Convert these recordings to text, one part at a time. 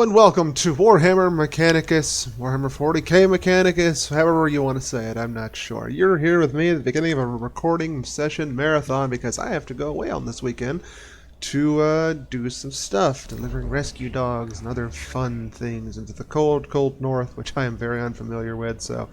Hello and welcome to Warhammer Mechanicus, Warhammer 40k Mechanicus, however you want to say it, I'm not sure. You're here with me at the beginning of a recording session marathon because I have to go away on this weekend to do some stuff, delivering rescue dogs and other fun things into the cold, cold north, which I am very unfamiliar with, so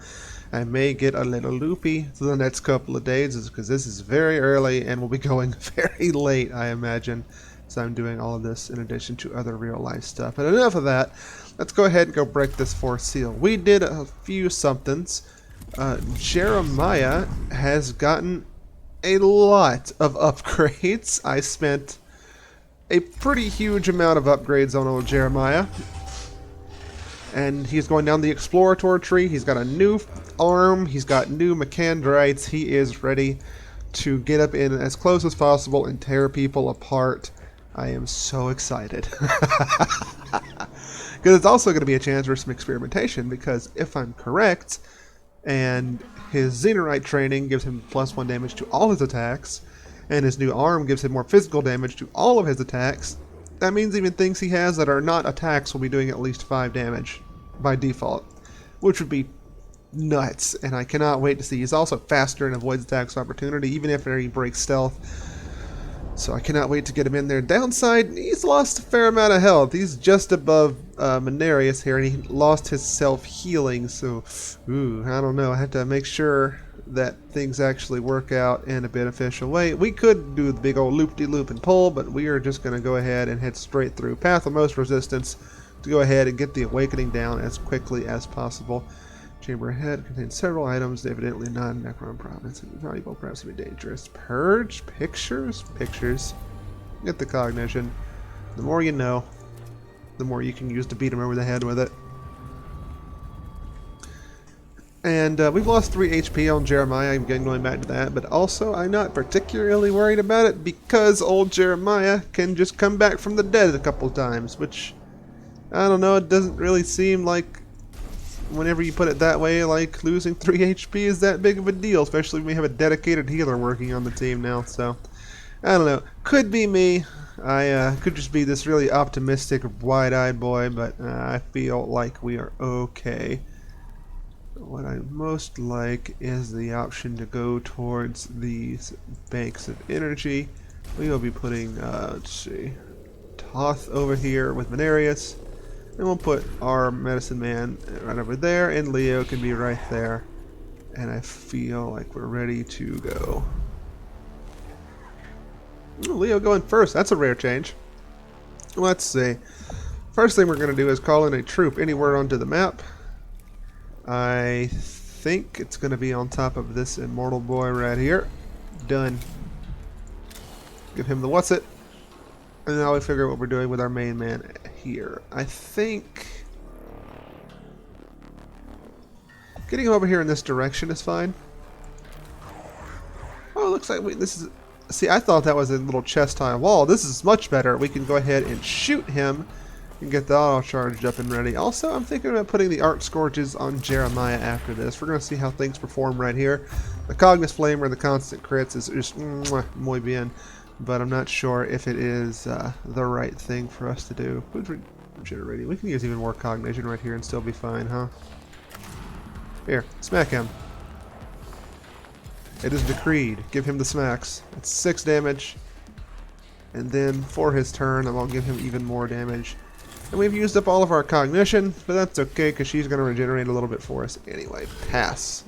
I may get a little loopy for the next couple of days because this is very early and will be going very late, I imagine. So I'm doing all of this in addition to other real-life stuff. But enough of that. Let's go ahead and go break this fourth seal. We did a few somethings. Jeremiah has gotten a lot of upgrades. I spent a pretty huge amount of upgrades on old Jeremiah. And he's going down the Explorator tree. He's got a new arm. He's got new Mechanics. He is ready to get up in as close as possible and tear people apart. I am so excited. Because it's also going to be a chance for some experimentation, because if I'm correct, and his Xenorite training gives him +1 damage to all his attacks, and his new arm gives him more physical damage to all of his attacks, that means even things he has that are not attacks will be doing at least 5 damage by default, which would be nuts, and I cannot wait to see. He's also faster and avoids attacks of opportunity, even after he breaks stealth. So I cannot wait to get him in there. Downside, he's lost a fair amount of health. He's just above Mechanicus here, and he lost his self-healing. So, I don't know. I have to make sure that things actually work out in a beneficial way. We could do the big old loop-de-loop and pull, but we are just going to go ahead and head straight through Path of Most Resistance to go ahead and get the Awakening down as quickly as possible. Chamber ahead contains several items, evidently not Necron province. Valuable, perhaps be dangerous. Purge? Pictures? Pictures. Get the cognition. The more you know, the more you can use to beat him over the head with it. And we've lost 3 HP on Jeremiah, again going back to that, but also I'm not particularly worried about it because old Jeremiah can just come back from the dead a couple times, which, I don't know, it doesn't really seem like, whenever you put it that way, like losing 3 HP is that big of a deal, especially when we have a dedicated healer working on the team now. So I don't know, could be me. I could just be this really optimistic, wide-eyed boy, but I feel like we are okay. What I most like is the option to go towards these banks of energy. We will be putting let's see, Toth over here with Mechanicus. And we'll put our medicine man right over there, and Leo can be right there. And I feel like we're ready to go. Ooh, Leo going first. That's a rare change. Let's see. First thing we're going to do is call in a troop anywhere onto the map. I think it's going to be on top of this immortal boy right here. Done. Give him the what's it. And now we figure out what we're doing with our main man here. I think getting over here in this direction is fine. Oh, it looks like this is... See, I thought that was a little chest-high wall. This is much better. We can go ahead and shoot him and get the auto charged up and ready. Also, I'm thinking about putting the Arc Scourges on Jeremiah after this. We're going to see how things perform right here. The Cognis Flame or the Constant Crits is just muy bien. But I'm not sure if it is the right thing for us to do. Food regenerating. We can use even more cognition right here and still be fine, huh? Here, smack him. It is decreed. Give him the smacks. It's 6 damage. And then for his turn, I'll give him even more damage. And we've used up all of our cognition, but that's okay because she's going to regenerate a little bit for us anyway. Pass.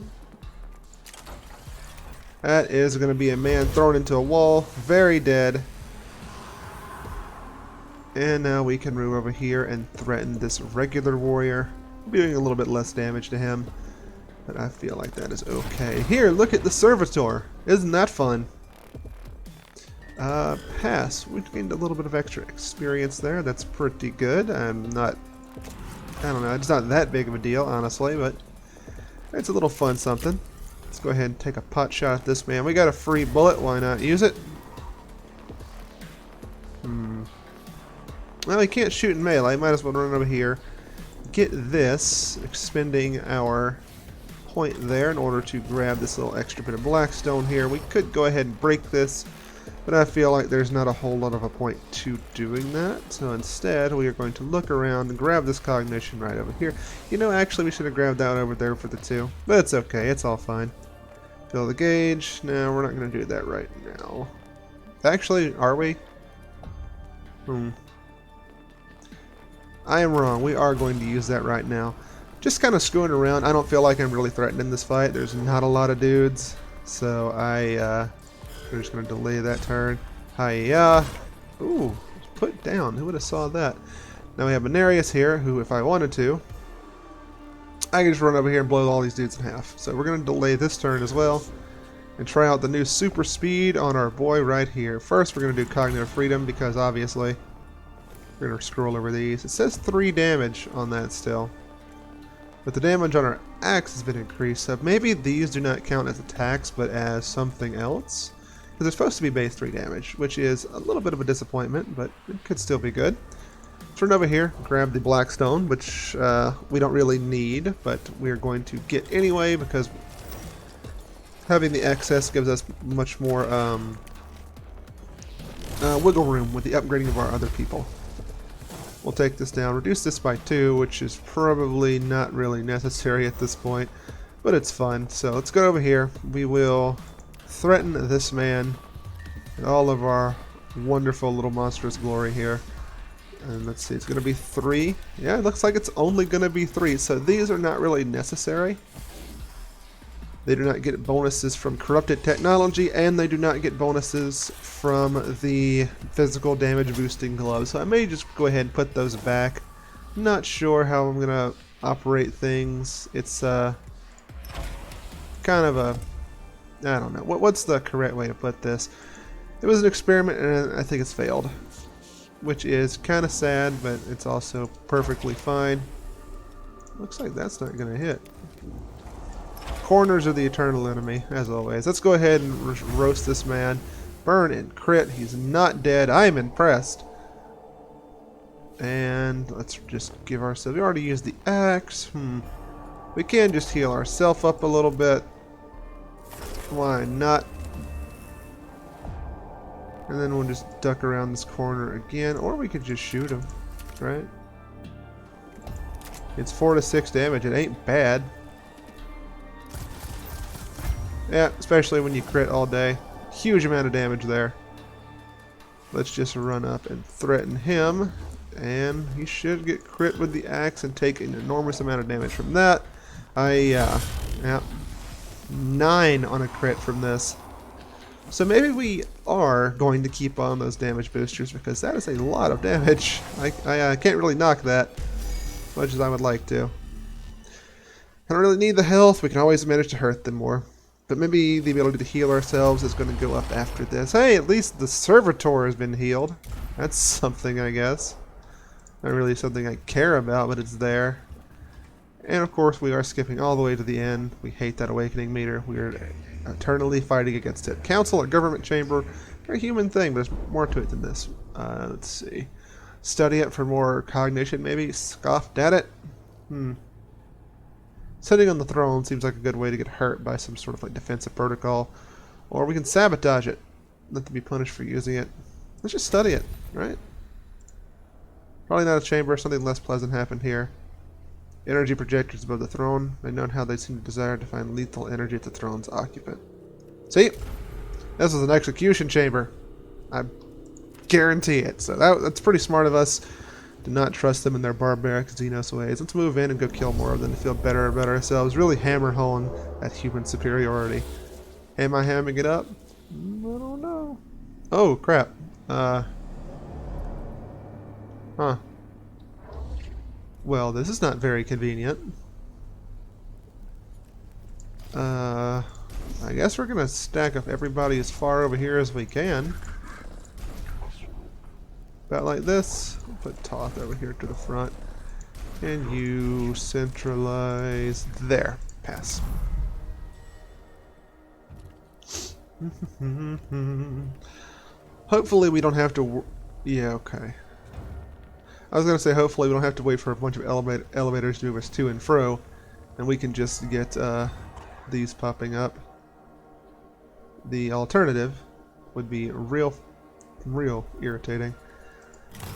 That is going to be a man thrown into a wall, very dead. And now we can move over here and threaten this regular warrior, doing a little bit less damage to him. But I feel like that is okay. Here, look at the Servitor. Isn't that fun? Pass. We've gained a little bit of extra experience there. That's pretty good. I don't know, it's not that big of a deal, honestly, but it's a little fun something. Let's go ahead and take a pot shot at this man. We got a free bullet. Why not use it? Well, he can't shoot in melee. Might as well run over here. Get this, expending our point there in order to grab this little extra bit of blackstone here. We could go ahead and break this But I feel like there's not a whole lot of a point to doing that. So instead, we are going to look around and grab this cognition right over here. You know, actually, we should have grabbed that over there for the 2. But it's okay. It's all fine. Fill the gauge. No, we're not going to do that right now. Actually, are we? I am wrong. We are going to use that right now. Just kind of screwing around. I don't feel like I'm really threatened in this fight. There's not a lot of dudes. So we're just going to delay that turn. Hiya. Ooh, put down. Who would have saw that? Now we have Benarius here, who if I wanted to, I can just run over here and blow all these dudes in half. So we're going to delay this turn as well. And try out the new super speed on our boy right here. First we're going to do cognitive freedom because obviously we're going to scroll over these. It says 3 damage on that still. But the damage on our axe has been increased, so maybe these do not count as attacks but as something else. Because they're supposed to be base 3 damage, which is a little bit of a disappointment, but it could still be good. Let's run over here, grab the Blackstone, which we don't really need, but we're going to get anyway because having the excess gives us much more wiggle room with the upgrading of our other people. We'll take this down, reduce this by 2, which is probably not really necessary at this point, but it's fun. So let's go over here. We will threaten this man in all of our wonderful little monstrous glory here. And let's see, it's going to be 3. Yeah, it looks like it's only going to be 3, so these are not really necessary. They do not get bonuses from corrupted technology, and they do not get bonuses from the physical damage boosting gloves. So I may just go ahead and put those back. Not sure how I'm going to operate things. It's kind of a... I don't know. What's the correct way to put this? It was an experiment, and I think it's failed. Which is kind of sad, but it's also perfectly fine. Looks like that's not going to hit. Corners are the eternal enemy, as always. Let's go ahead and roast this man. Burn and crit. He's not dead. I am impressed. And let's just give ourselves... We already used the axe. We can just heal ourselves up a little bit. Why not? And then we'll just duck around this corner again. Or we could just shoot him. Right? It's 4 to 6 damage. It ain't bad. Yeah, especially when you crit all day. Huge amount of damage there. Let's just run up and threaten him. And he should get crit with the axe and take an enormous amount of damage from that. Yeah, 9 on a crit from this. So maybe we are going to keep on those damage boosters because that is a lot of damage. I can't really knock that as much as I would like to. I don't really need the health. We can always manage to hurt them more. But maybe the ability to heal ourselves is going to go up after this. Hey, at least the servitor has been healed. That's something, I guess. Not really something I care about, but it's there. And of course, we are skipping all the way to the end. We hate that awakening meter. We are eternally fighting against it. Council or government chamber, they're a human thing, but there's more to it than this. Let's see. Study it for more cognition, maybe. Scoffed at it. Sitting on the throne seems like a good way to get hurt by some sort of like defensive protocol. Or we can sabotage it. Not to be punished for using it. Let's just study it, right? Probably not a chamber. Something less pleasant happened here. Energy projectors above the throne. I know how they seem to desire to find lethal energy at the throne's occupant. See? This is an execution chamber. I guarantee it. So that's pretty smart of us. Do not trust them in their barbaric Xenos ways. Let's move in and go kill more of them to feel better about ourselves. Really hammer home that human superiority. Am I hamming it up? I don't know. Oh, crap. Well, this is not very convenient. I guess we're gonna stack up everybody as far over here as we can. About like this. We'll put Toth over here to the front. And you centralize there. Pass. Hopefully we don't have to... Yeah, okay. I was going to say hopefully we don't have to wait for a bunch of elevators to move us to and fro. And we can just get these popping up. The alternative would be real irritating.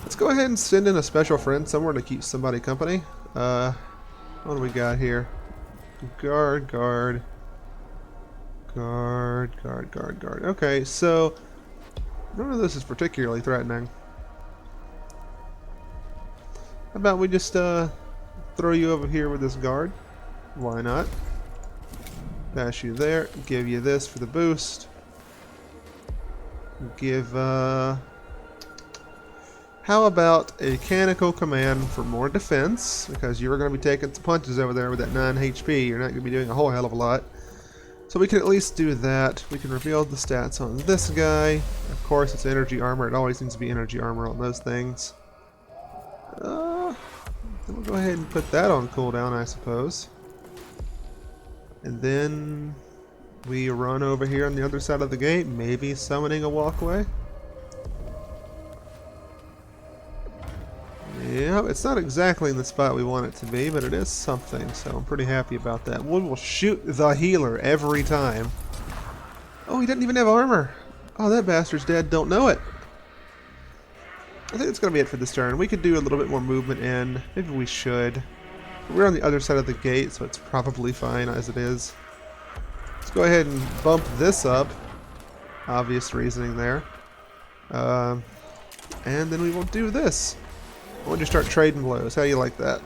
Let's go ahead and send in a special friend somewhere to keep somebody company. What do we got here? Guard. Okay, so none of this is particularly threatening. How about we just throw you over here with this guard? Why not? Dash you there. Give you this for the boost. Give how about a mechanical command for more defense? Because you're going to be taking some punches over there with that 9 HP. You're not going to be doing a whole hell of a lot. So we can at least do that. We can reveal the stats on this guy. Of course, it's energy armor. It always needs to be energy armor on those things. Then we'll go ahead and put that on cooldown, I suppose. And then we run over here on the other side of the gate, maybe summoning a walkway. Yeah, it's not exactly in the spot we want it to be, but it is something, so I'm pretty happy about that. We will shoot the healer every time. Oh, he doesn't even have armor. Oh, that bastard's dead. Don't know it. I think that's going to be it for this turn. We could do a little bit more movement in. Maybe we should. We're on the other side of the gate, so it's probably fine as it is. Let's go ahead and bump this up. Obvious reasoning there. And then we will do this. I want you to start trading blows. How do you like that?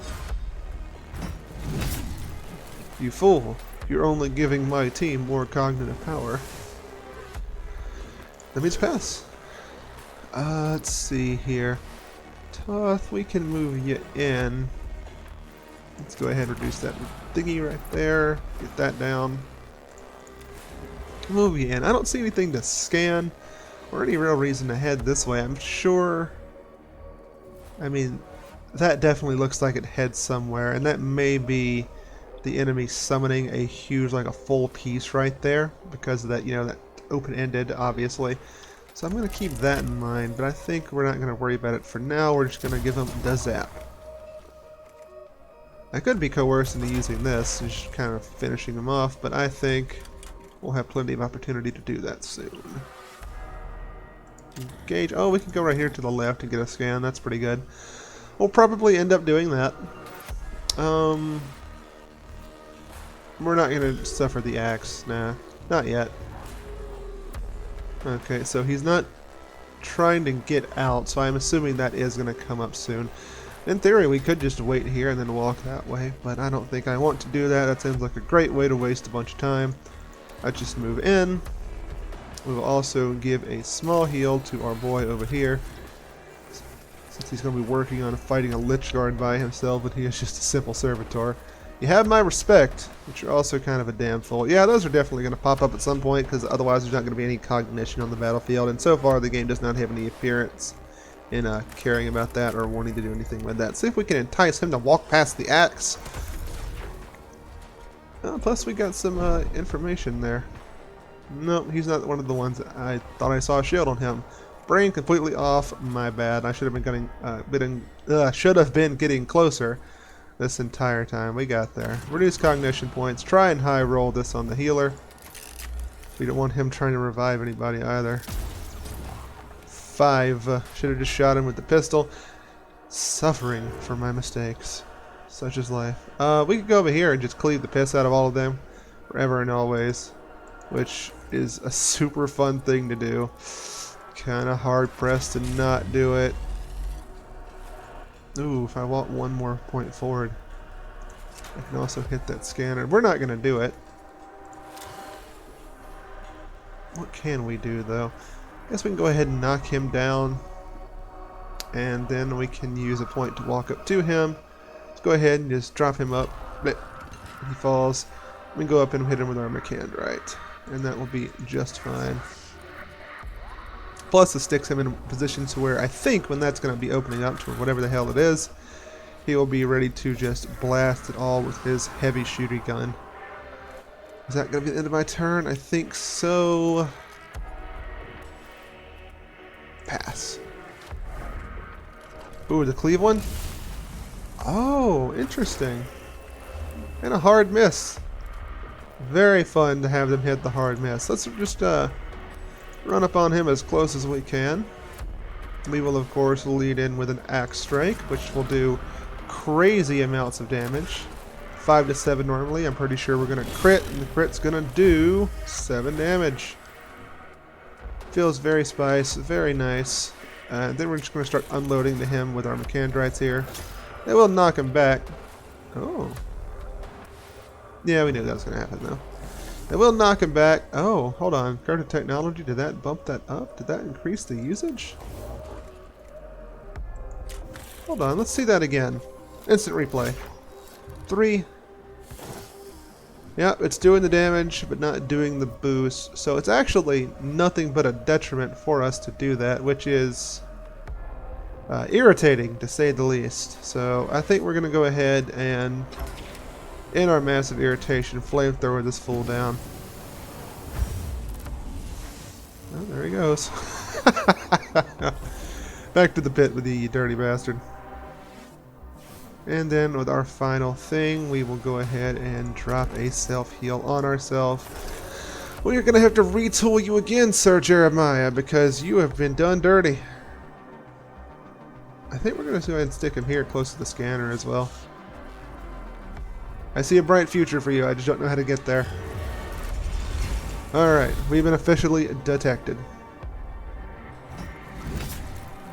You fool. You're only giving my team more cognitive power. That means pass. Let's see here. Toth, we can move you in. Let's go ahead and reduce that thingy right there. Get that down. Move you in. I don't see anything to scan or any real reason to head this way. I'm sure... I mean, that definitely looks like it heads somewhere, and that may be the enemy summoning a huge, like a full piece right there, because of that, you know, that open-ended, obviously. So I'm going to keep that in mind, but I think we're not going to worry about it for now. We're just going to give them the zap. I could be coerced into using this, just kind of finishing them off, but I think we'll have plenty of opportunity to do that soon. Engage. Oh, we can go right here to the left and get a scan. That's pretty good. We'll probably end up doing that. We're not going to suffer the axe. Nah, not yet. Okay, so he's not trying to get out, so I'm assuming that is going to come up soon. In theory, we could just wait here and then walk that way, but I don't think I want to do that. That seems like a great way to waste a bunch of time. I just move in. We will also give a small heal to our boy over here, since he's going to be working on fighting a Lich Guard by himself, but he is just a simple servitor. You have my respect, but you're also kind of a damn fool. Yeah, those are definitely going to pop up at some point, because otherwise there's not going to be any cognition on the battlefield, and so far the game does not have any appearance in caring about that or wanting to do anything with that. See if we can entice him to walk past the axe. Plus we got some information there. Nope, he's not one of the ones that I thought I saw a shield on him. Brain completely off. My bad. I should have been getting closer this entire time. We got there. Reduce cognition points. Try and high roll this on the healer. We don't want him trying to revive anybody either. 5. Should have just shot him with the pistol. Suffering for my mistakes. Such is life. We could go over here and just cleave the piss out of all of them. Forever and always. Which is a super fun thing to do. Kinda hard pressed to not do it. Ooh, if I walk one more point forward, I can also hit that scanner. We're not gonna do it. What can we do though? I guess we can go ahead and knock him down, and then we can use a point to walk up to him. Let's go ahead and just drop him up. He falls. We can go up and hit him with our Mechanic, and that will be just fine. Plus, it sticks him in a position to where I think when that's going to be opening up to whatever the hell it is, he will be ready to just blast it all with his heavy shooting gun. Is that going to be the end of my turn? I think so. Pass. Ooh, the cleave one? Oh, interesting. And a hard miss. Very fun to have them hit the hard miss. Let's just Run up on him as close as we can. We will, of course, lead in with an axe strike, which will do crazy amounts of damage. 5 to 7 normally. I'm pretty sure we're going to crit, and the crit's going to do 7 damage. Feels very spice, very nice. Then we're just going to start unloading to him with our Mechanites here. They will knock him back. Oh. Yeah, we knew that was going to happen, though. They will knock him back. Oh, hold on. Card of technology, did that bump that up? Did that increase the usage? Hold on, let's see that again. Instant replay. 3. Yep, it's doing the damage, but not doing the boost. So it's actually nothing but a detriment for us to do that, which is irritating, to say the least. So I think we're going to go ahead and, in our massive irritation, flamethrower this fool down. Oh, there he goes. Back to the pit with the dirty bastard. And then with our final thing, we will go ahead and drop a self-heal on ourselves. Well, you're going to have to retool you again, Sir Jeremiah, because you have been done dirty. I think we're going to go ahead and stick him here close to the scanner as well. I see a bright future for you, I just don't know how to get there. Alright, we've been officially detected.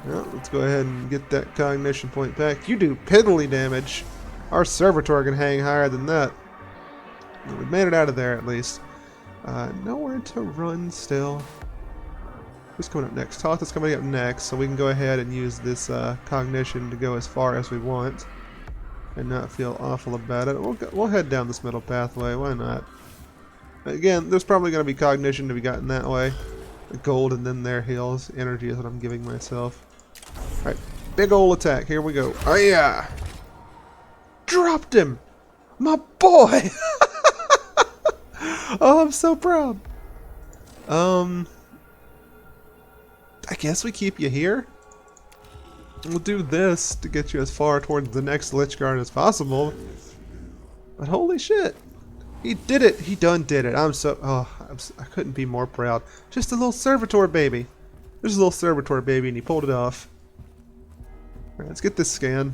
Well, let's go ahead and get that cognition point back. You do piddly damage. Our servitor can hang higher than that. We made it out of there at least. Nowhere to run still. Who's coming up next? Toth is coming up next, so we can go ahead and use this cognition to go as far as we want and not feel awful about it. We'll head down this middle pathway. Why not? Again, there's probably going to be cognition to be gotten that way. Gold and then their heals. Energy is what I'm giving myself. Alright, big ol' attack. Here we go. Oh yeah! Dropped him! My boy! Oh, I'm so proud. I guess we keep you here. We'll do this to get you as far towards the next Lich Guard as possible. But holy shit! He did it! He done did it. I couldn't be more proud. Just a little servitor baby. There's a little servitor baby and he pulled it off. Alright, let's get this scan.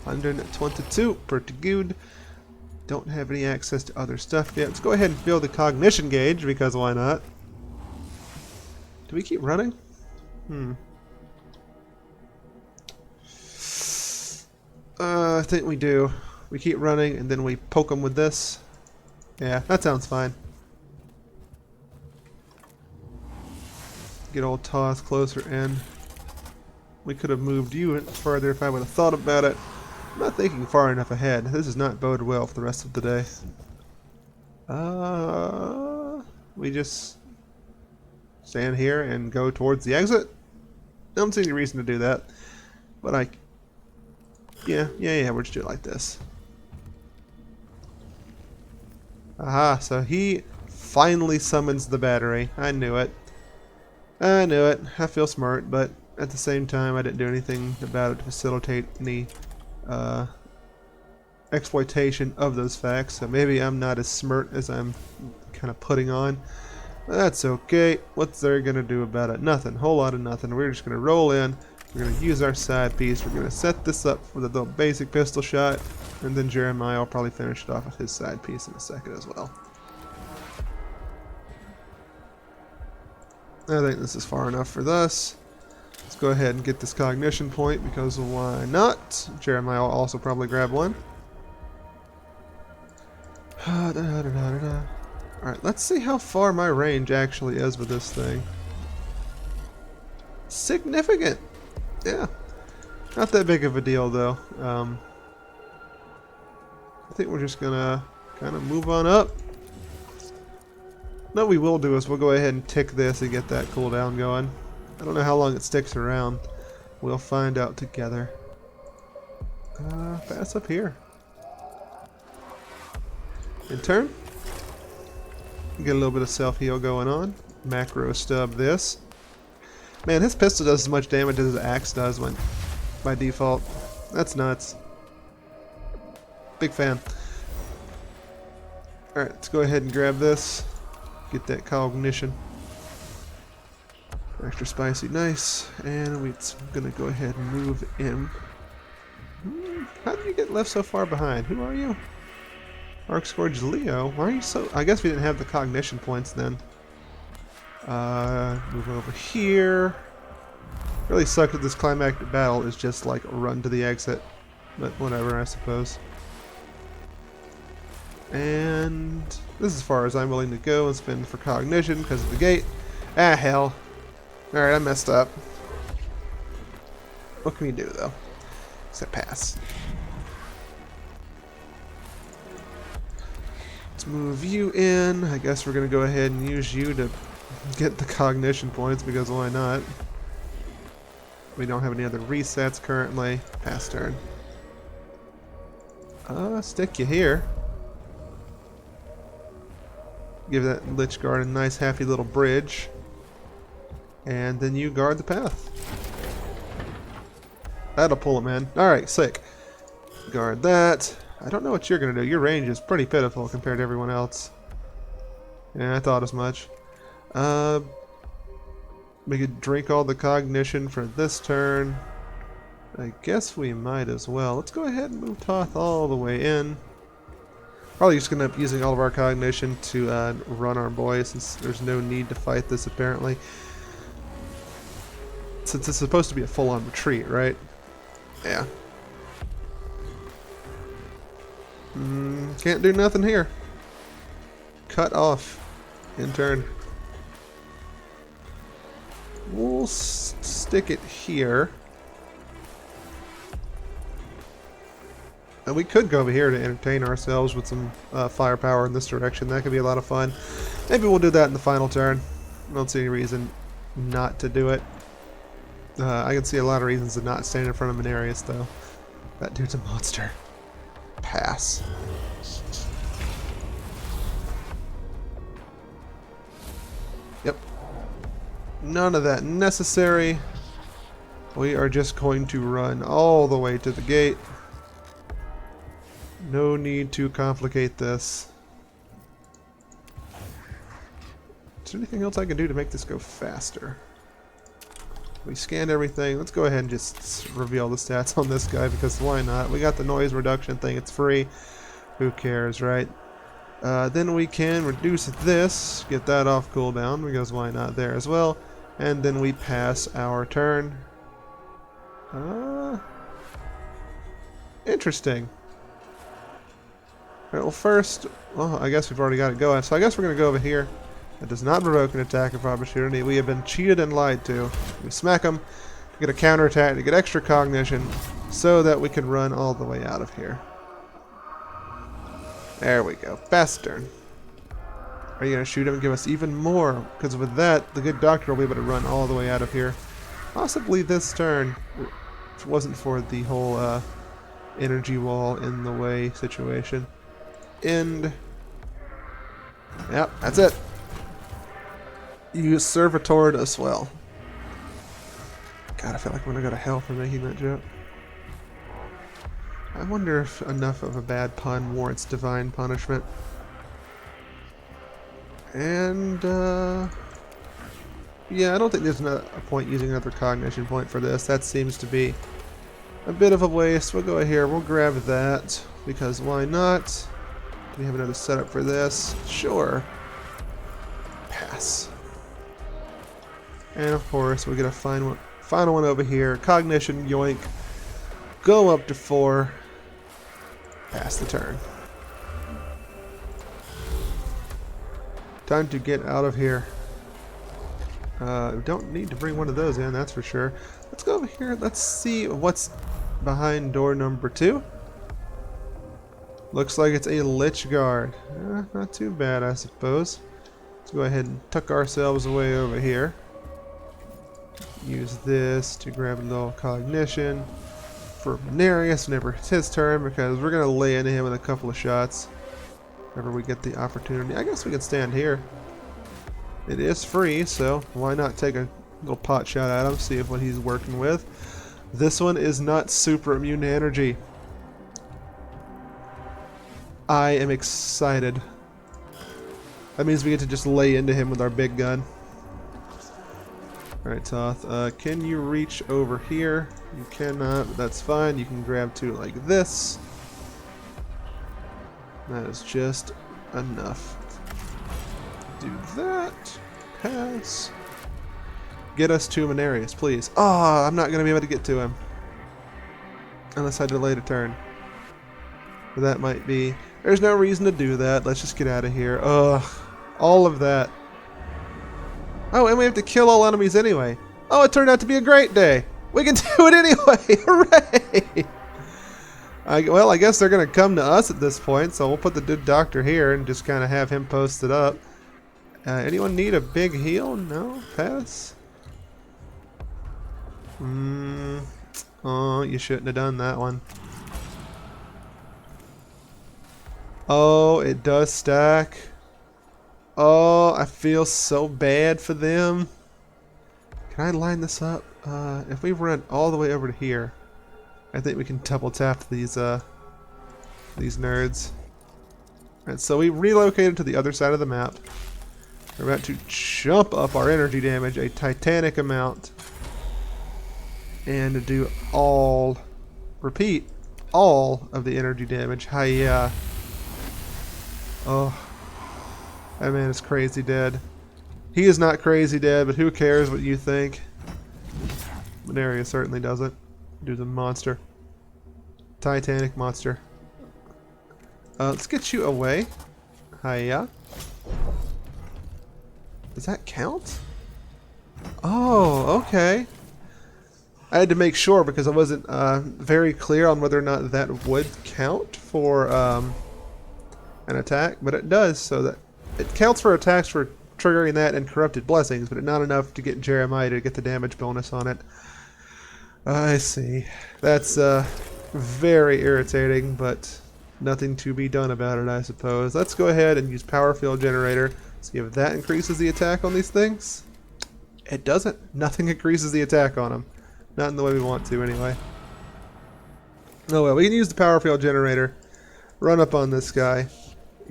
122, pretty good. Don't have any access to other stuff yet. Let's go ahead and fill the cognition gauge, because why not? Do we keep running? I think we do. We keep running and then we poke them with this. Yeah, that sounds fine. Get old Toth closer in. We could have moved you further if I would have thought about it. I'm not thinking far enough ahead. This does not bode well for the rest of the day. We just stand here and go towards the exit? I don't see any reason to do that. But yeah, we'll just do it like this. Aha, so he finally summons the battery. I knew it. I knew it. I feel smart, but at the same time I didn't do anything about it to facilitate any exploitation of those facts. So maybe I'm not as smart as I'm kind of putting on. But that's okay. What's there gonna do about it? Nothing. Whole lot of nothing. We're just gonna roll in. We're gonna use our side piece. We're gonna set this up with a little basic pistol shot. And then Jeremiah will probably finish it off with his side piece in a second as well. I think this is far enough for this. Let's go ahead and get this cognition point, because why not? Jeremiah will also probably grab one. Alright, let's see how far my range actually is with this thing. Significant! Yeah. Not that big of a deal though. I think we're just gonna kind of move on up. What we will do is we'll go ahead and tick this and get that cooldown going. I don't know how long it sticks around. We'll find out together. Pass up here. In turn. Get a little bit of self-heal going on. Macro stub this. Man, his pistol does as much damage as his axe does by default. That's nuts. Big fan. Alright, let's go ahead and grab this. get that cognition. Extra spicy, nice. And we're gonna go ahead and move in. How did you get left so far behind? Who are you? Arcscourge Leo. Why are you so... I guess we didn't have the cognition points then. Move over here. Really sucks that this climactic battle is just like run to the exit. But whatever, I suppose. And this is as far as I'm willing to go and spend for cognition because of the gate. Ah, hell. Alright, I messed up. What can we do, though? Except pass. Let's move you in. I guess we're going to go ahead and use you to get the cognition points, because why not? We don't have any other resets currently. Pass turn. Stick you here. Give that Lich Guard a nice, happy little bridge. And then you guard the path. That'll pull him in. Alright, sick. Guard that. I don't know what you're going to do. Your range is pretty pitiful compared to everyone else. Yeah, I thought as much. We could drink all the cognition for this turn. I guess we might as well. Let's go ahead and move Toth all the way in. Probably just going to end up using all of our cognition to run our boy, since there's no need to fight this apparently. Since it's supposed to be a full-on retreat, right? Yeah. Can't do nothing here. Cut off. In turn. We'll stick it here. And we could go over here to entertain ourselves with some firepower in this direction. That could be a lot of fun. Maybe we'll do that in the final turn. I don't see any reason not to do it. I can see a lot of reasons to not stand in front of Menarius, though. That dude's a monster. Pass. Yep. None of that necessary. We are just going to run all the way to the gate. No need to complicate this. Is there anything else I can do to make this go faster? We scanned everything. Let's go ahead and just reveal the stats on this guy, because why not? We got the noise reduction thing. It's free. Who cares, right? Then we can reduce this. Get that off cooldown, because why not there as well. And then we pass our turn. Interesting. Alright, well first, well, I guess we've already got it going. So I guess we're going to go over here. It does not provoke an attack of opportunity. We have been cheated and lied to. We smack them to get a counterattack, to get extra cognition, so that we can run all the way out of here. There we go. Fast turn. Are you going to shoot him and give us even more? Because with that, the good doctor will be able to run all the way out of here. Possibly this turn, if it wasn't for the whole energy wall in the way situation. End. Yep, that's it. You servitored us well. God, I feel like I'm gonna go to hell for making that joke. I wonder if enough of a bad pun warrants divine punishment. And, yeah, I don't think there's a point using another cognition point for this. That seems to be a bit of a waste. We'll go here, we'll grab that, because why not? Do we have another setup for this? Sure. Pass. And of course, we get a final one over here. Cognition, yoink. Go up to 4. Pass the turn. Time to get out of here. Don't need to bring one of those in, that's for sure. Let's go over here. Let's see what's behind door number 2. Looks like it's a Lich Guard. Not too bad, I suppose. Let's go ahead and tuck ourselves away over here. Use this to grab a little cognition for Menarius whenever it's his turn, because we're going to lay into him with a couple of shots whenever we get the opportunity. I guess we can stand here. It is free, so why not take a little pot shot at him, see if what he's working with. This one is not super immune to energy. I am excited. That means we get to just lay into him with our big gun. Alright, Toth. Can you reach over here? You cannot, but that's fine. You can grab two like this. That is just enough. Do that. Pass. Get us to Manarius, please. Oh, I'm not going to be able to get to him. Unless I delay the turn. But that might be... There's no reason to do that. Let's just get out of here. Ugh. All of that. Oh, and we have to kill all enemies anyway. Oh, it turned out to be a great day. We can do it anyway. Hooray! Well, I guess they're going to come to us at this point, so we'll put the good doctor here and just kind of have him posted up. Anyone need a big heal? No? Pass? Oh, you shouldn't have done that one. Oh, it does stack. Oh, I feel so bad for them. Can I line this up? If we run all the way over to here, I think we can double tap these nerds. Alright, so we relocated to the other side of the map. We're about to jump up our energy damage a titanic amount. And to do all of the energy damage. Hiya. Oh. That man is crazy dead. He is not crazy dead, but who cares what you think? Manarius certainly doesn't. Dude's a monster. Titanic monster. Let's get you away. Hiya. Does that count? Oh, okay. I had to make sure because I wasn't very clear on whether or not that would count for an attack, but it does, so that it counts for attacks for triggering that and corrupted blessings, but not enough to get Jeremiah to get the damage bonus on it. I see. That's very irritating, but nothing to be done about it, I suppose. Let's go ahead and use Power Field Generator. See if that increases the attack on these things. It doesn't. Nothing increases the attack on them. Not in the way we want to, anyway. Oh well, we can use the Power Field Generator. Run up on this guy.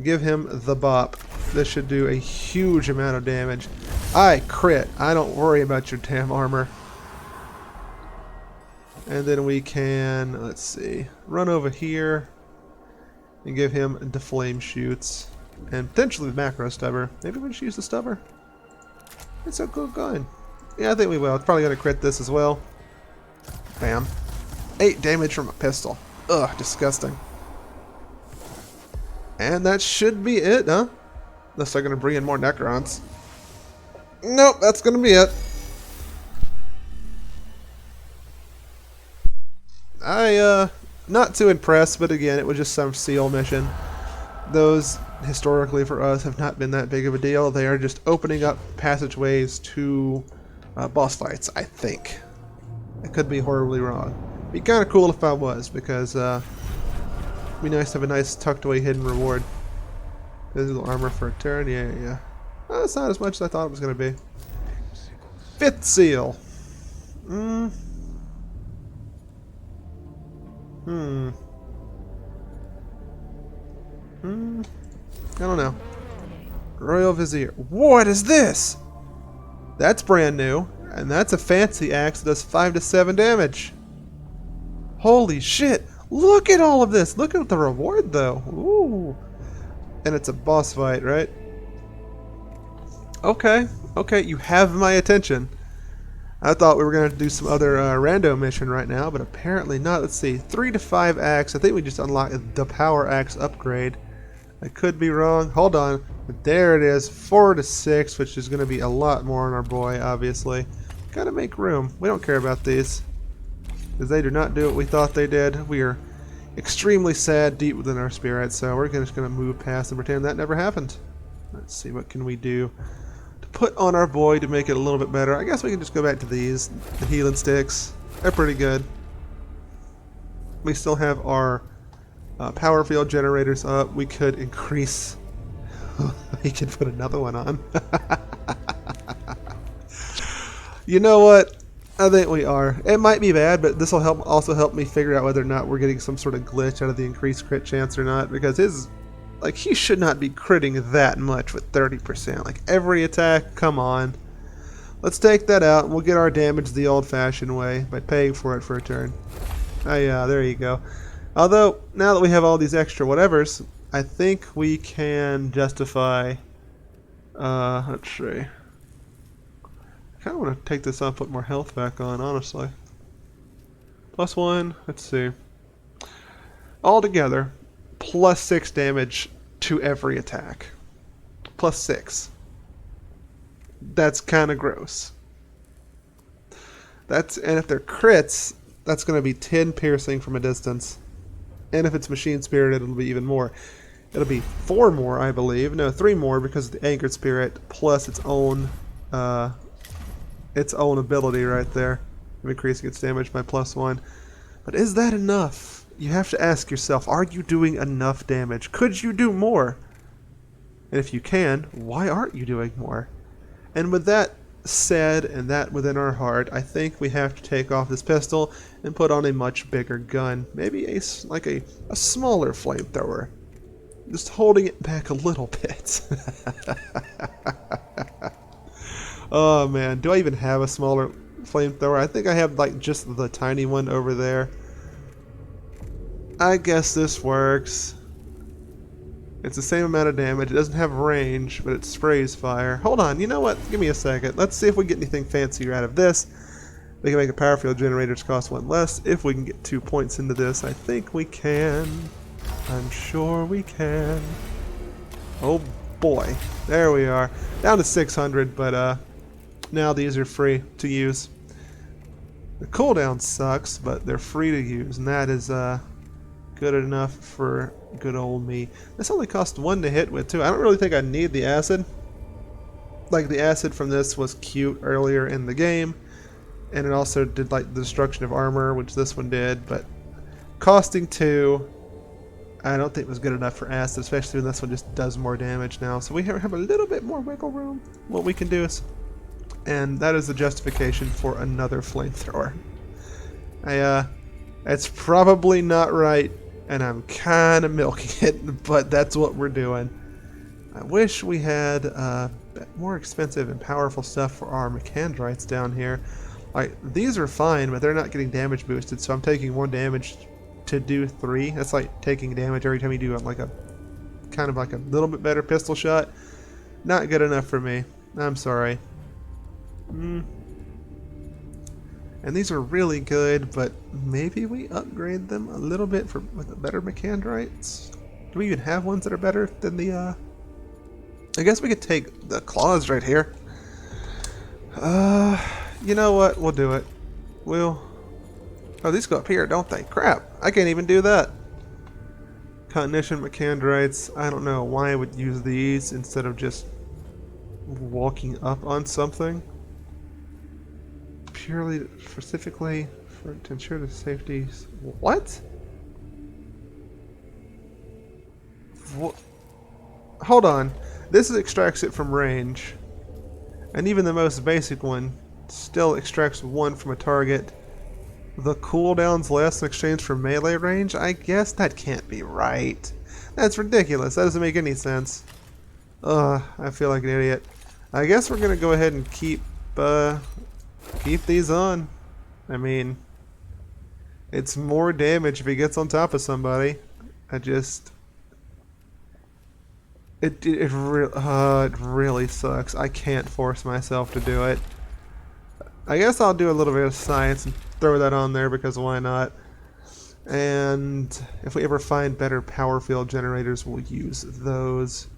Give him the bop. This should do a huge amount of damage. I crit. I don't worry about your damn armor. And then we can, let's see, run over here and give him the flame shoots. And potentially the macro stubber. Maybe we should use the stubber? It's a good gun. Yeah, I think we will. It's probably going to crit this as well. Bam. 8 damage from a pistol. Ugh, disgusting. And that should be it, huh? Unless they're going to bring in more Necrons. Nope, that's going to be it. Not too impressed, but again, it was just some SEAL mission. Those, historically for us, have not been that big of a deal. They are just opening up passageways to boss fights, I think. I could be horribly wrong. Be kind of cool if I was, because it'd be nice to have a nice tucked away hidden reward. Physical armor for a turn, yeah. Well, that's not as much as I thought it was going to be. 5th seal. I don't know. Royal Vizier. What is this? That's brand new. And that's a fancy axe that does 5 to 7 damage. Holy shit. Look at all of this. Look at the reward, though. Ooh. And it's a boss fight, right? Okay. Okay, you have my attention. I thought we were going to do some other rando mission right now, but apparently not. Let's see. 3 to 5 axe. I think we just unlocked the power axe upgrade. I could be wrong. Hold on. But there it is. 4 to 6, which is going to be a lot more on our boy, obviously. Gotta make room. We don't care about these, because they do not do what we thought they did. We are extremely sad deep within our spirit, so we're just going to move past and pretend that never happened. Let's see, what can we do to put on our boy to make it a little bit better? I guess we can just go back to these, the healing sticks. They're pretty good. We still have our power field generators up. We could increase. We could put another one on. You know what? I think we are. It might be bad, but this will also help me figure out whether or not we're getting some sort of glitch out of the increased crit chance or not, because his Like, he should not be critting that much with 30%. Like, every attack, come on. Let's take that out, and we'll get our damage the old-fashioned way by paying for it for a turn. Oh yeah, there you go. Although, now that we have all these extra whatevers, I think we can justify... let's see. I kind of want to take this off, put more health back on, honestly. +1, let's see. Altogether, +6 damage to every attack. +6. That's kind of gross. And if they're crits, that's going to be 10 piercing from a distance. And if it's machine spirit, it'll be even more. It'll be 4 more, I believe. No, 3 more because of the anchored spirit plus its own ability right there, of increasing its damage by +1. But is that enough? You have to ask yourself, are you doing enough damage? Could you do more? And if you can, why aren't you doing more? And with that said, and that within our heart, I think we have to take off this pistol and put on a much bigger gun. Maybe a smaller flamethrower. Just holding it back a little bit. Oh man, do I even have a smaller flamethrower? I think I have like just the tiny one over there. I guess this works. It's the same amount of damage. It doesn't have range, but it sprays fire. Hold on, you know what? Give me a second. Let's see if we get anything fancier out of this. We can make a power field generator to cost 1 less. If we can get 2 points into this, I think we can. I'm sure we can. Oh boy. There we are. Down to 600, but now these are free to use. The cooldown sucks, but they're free to use, and that is good enough for good old me. This only cost 1 to hit with, too. I don't really think I need the acid. Like, the acid from this was cute earlier in the game, and it also did, like, the destruction of armor, which this one did, but costing 2, I don't think was good enough for acid, especially when this one just does more damage now. So we have a little bit more wiggle room. What we can do is, and that is the justification for another flamethrower. It's probably not right, and I'm kind of milking it, but that's what we're doing. I wish we had more expensive and powerful stuff for our Mechanics down here. Like, these are fine, but they're not getting damage boosted, so I'm taking 1 damage to do 3. That's like taking damage every time you do like a kind of like a little bit better pistol shot. Not good enough for me. I'm sorry. And these are really good, but maybe we upgrade them a little bit with better Mechanics. Do we even have ones that are better than the I guess we could take the claws right here. You know what? We'll do it. Oh, these go up here, don't they? Crap! I can't even do that. Cognition Mechanics. I don't know why I would use these instead of just walking up on something. Purely, specifically, to ensure the safety. What? Hold on. This extracts it from range. And even the most basic one still extracts 1 from a target. The cooldown's less in exchange for melee range? I guess that can't be right. That's ridiculous. That doesn't make any sense. Ugh, I feel like an idiot. I guess we're gonna go ahead and keep these on. I mean, it's more damage if he gets on top of somebody. It really sucks. I can't force myself to do it. I guess I'll do a little bit of science and throw that on there because why not? And if we ever find better power field generators, we'll use those.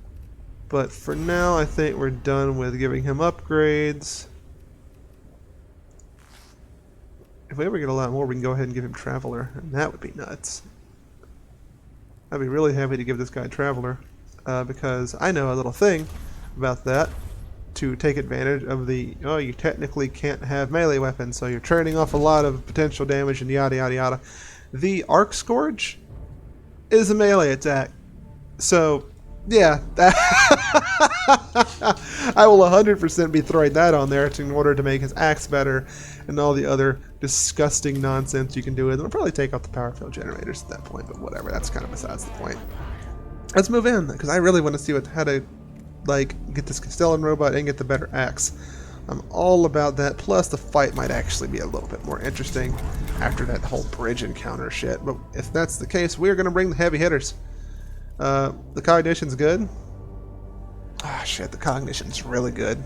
But for now, I think we're done with giving him upgrades. If we ever get a lot more, we can go ahead and give him Traveler, and that would be nuts. I'd be really happy to give this guy Traveler, because I know a little thing about that. To take advantage of the, oh, you technically can't have melee weapons, so you're trading off a lot of potential damage and yada yada yada. The Arc Scourge is a melee attack. So, yeah, I will 100% be throwing that on there in order to make his axe better and all the other disgusting nonsense you can do with it. I'll probably take out the power field generators at that point, but whatever, that's kind of besides the point. Let's move in, because I really want to see how to, like, get this Castellan robot and get the better axe. I'm all about that, plus the fight might actually be a little bit more interesting after that whole bridge encounter shit. But if that's the case, we're going to bring the heavy hitters. The cognition's good. Ah, shit, the cognition's really good.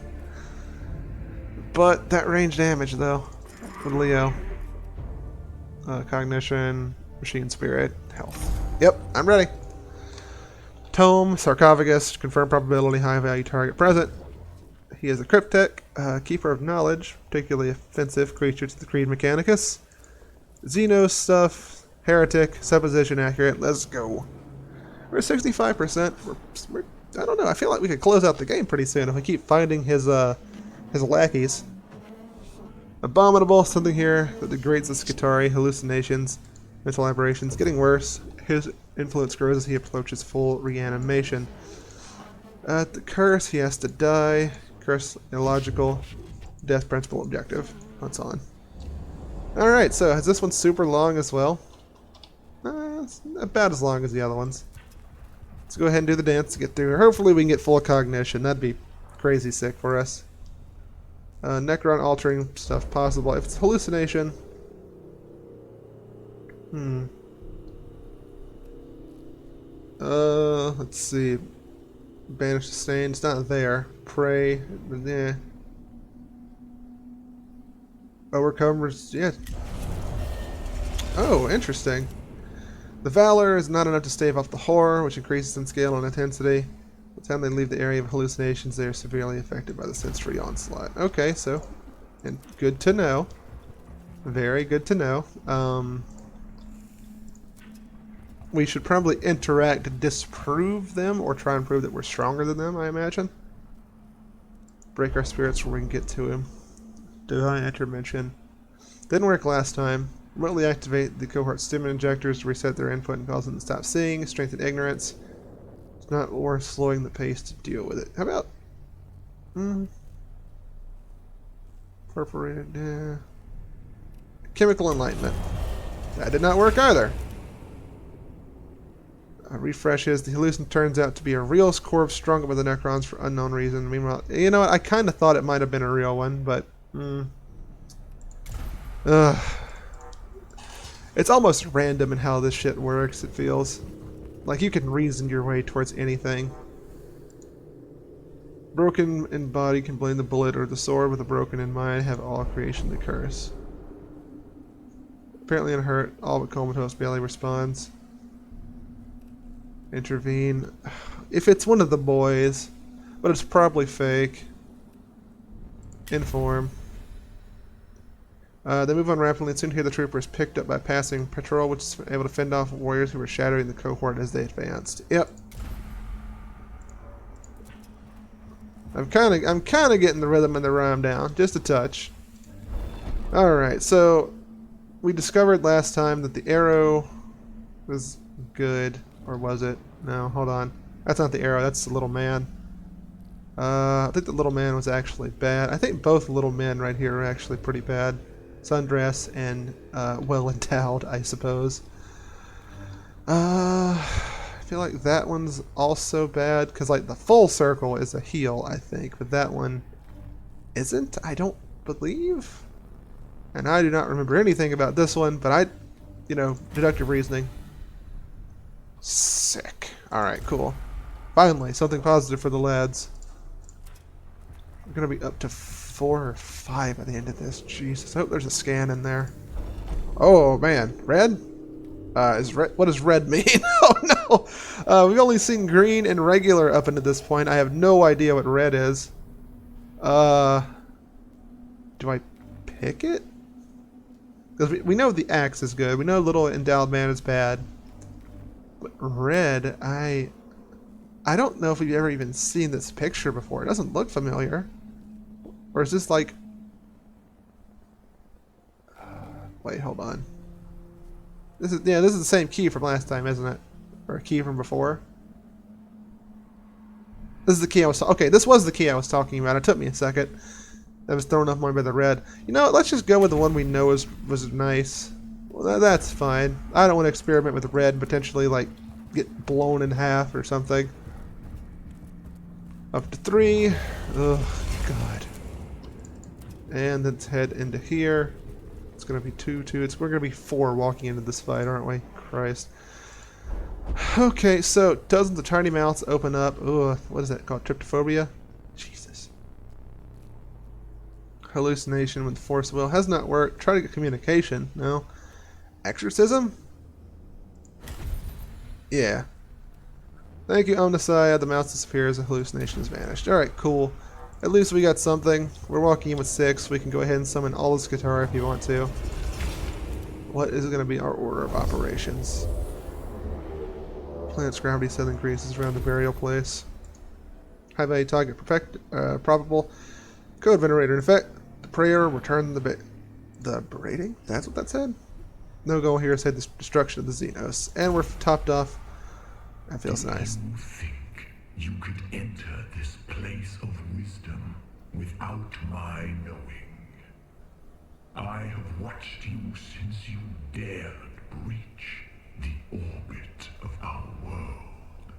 But that range damage, though, with Leo. Cognition, machine spirit, health. Yep, I'm ready. Tome, sarcophagus, confirmed probability, high value target present. He is a cryptic, keeper of knowledge, particularly offensive creature to the Creed Mechanicus. Xeno stuff, heretic, supposition accurate. Let's go. We're at 65%. I don't know. I feel like we could close out the game pretty soon if we keep finding his lackeys. Abominable, something here that degrades the Skitari, hallucinations, mental aberrations, getting worse. His influence grows as he approaches full reanimation. The curse, he has to die. Curse, illogical. Death principle objective. That's on. Alright, so is this one super long as well? It's about as long as the other ones. Let's go ahead and do the dance to get through. Hopefully we can get full cognition. That'd be crazy sick for us. Necron altering stuff possible. If it's hallucination... let's see. Banish sustain. It's not there. Pray. Yeah. Overcomers. Yeah. Oh, interesting. The Valor is not enough to stave off the horror, which increases in scale and intensity. By the time they leave the area of hallucinations, they are severely affected by the sensory onslaught. Okay, so... and good to know. Very good to know. We should probably interact to disprove them, or try and prove that we're stronger than them, I imagine. Break our spirits where we can get to him. Divine intervention. Didn't work last time. Remotely activate the cohort stim injectors to reset their input and cause them to stop seeing. Strengthen ignorance. It's not worth slowing the pace to deal with it. How about... Perforated... yeah. Chemical enlightenment. That did not work either. Refreshes. The hallucin turns out to be a real Corv stronger with the Necrons for unknown reason. Meanwhile, you know what? I kind of thought it might have been a real one, but... It's almost random in how this shit works, it feels. Like you can reason your way towards anything. Broken in body can blame the bullet or the sword, with a broken in mind have all creation the curse. Apparently unhurt, all but comatose barely responds. Intervene. If it's one of the boys, but it's probably fake. Inform. They move on rapidly and soon hear the troopers picked up by passing patrol, which is able to fend off warriors who were shattering the cohort as they advanced. Yep. I'm kind of getting the rhythm and the rhyme down, just a touch. All right, so we discovered last time that the arrow was good, or was it? No, hold on. That's not the arrow. That's the little man. I think the little man was actually bad. I think both little men right here are actually pretty bad. Sundress and well endowed, I suppose. I feel like that one's also bad because, like, the full circle is a heal, I think, but that one isn't. I don't believe, and I do not remember anything about this one. But deductive reasoning. Sick. All right, cool. Finally, something positive for the lads. We're gonna be up to 4 or 5 at the end of this. Jesus, I hope there's a scan in there. Oh man, red? What does red mean? Oh no! We've only seen green and regular up until this point. I have no idea what red is. Do I pick it? Because we know the axe is good. We know little endowed man is bad. But red, I don't know if we've ever even seen this picture before. It doesn't look familiar. Or is this like... wait, hold on. This is the same key from last time, isn't it? Or a key from before? This is the key I was... okay, this was the key I was talking about. It took me a second. That was thrown off more by the red. You know what? Let's just go with the one we know was nice. Well, that's fine. I don't want to experiment with red and potentially, like, get blown in half or something. Up to 3. Oh, God. And let's head into here. It's going to be 2, 2. We're going to be 4 walking into this fight, aren't we? Christ. Okay, so dozens of tiny mouths open up. Ooh, what is that called? Tryptophobia? Jesus. Hallucination with force will. Has not worked. Try to get communication. No. Exorcism? Yeah. Thank you, Omnissiah. The mouse disappears. The hallucination has vanished. Alright, cool. At least we got something. We're walking in with 6. We can go ahead and summon all this guitar if you want to. What is going to be our order of operations? Planet's gravity set increases around the burial place. High value target probable. Code venerator in effect. The prayer return the berating? That's what that said? No goal here said the destruction of the Xenos. And we're topped off. That feels nice. Do you think you could enter this place of wisdom without my knowing? I have watched you since you dared breach the orbit of our world.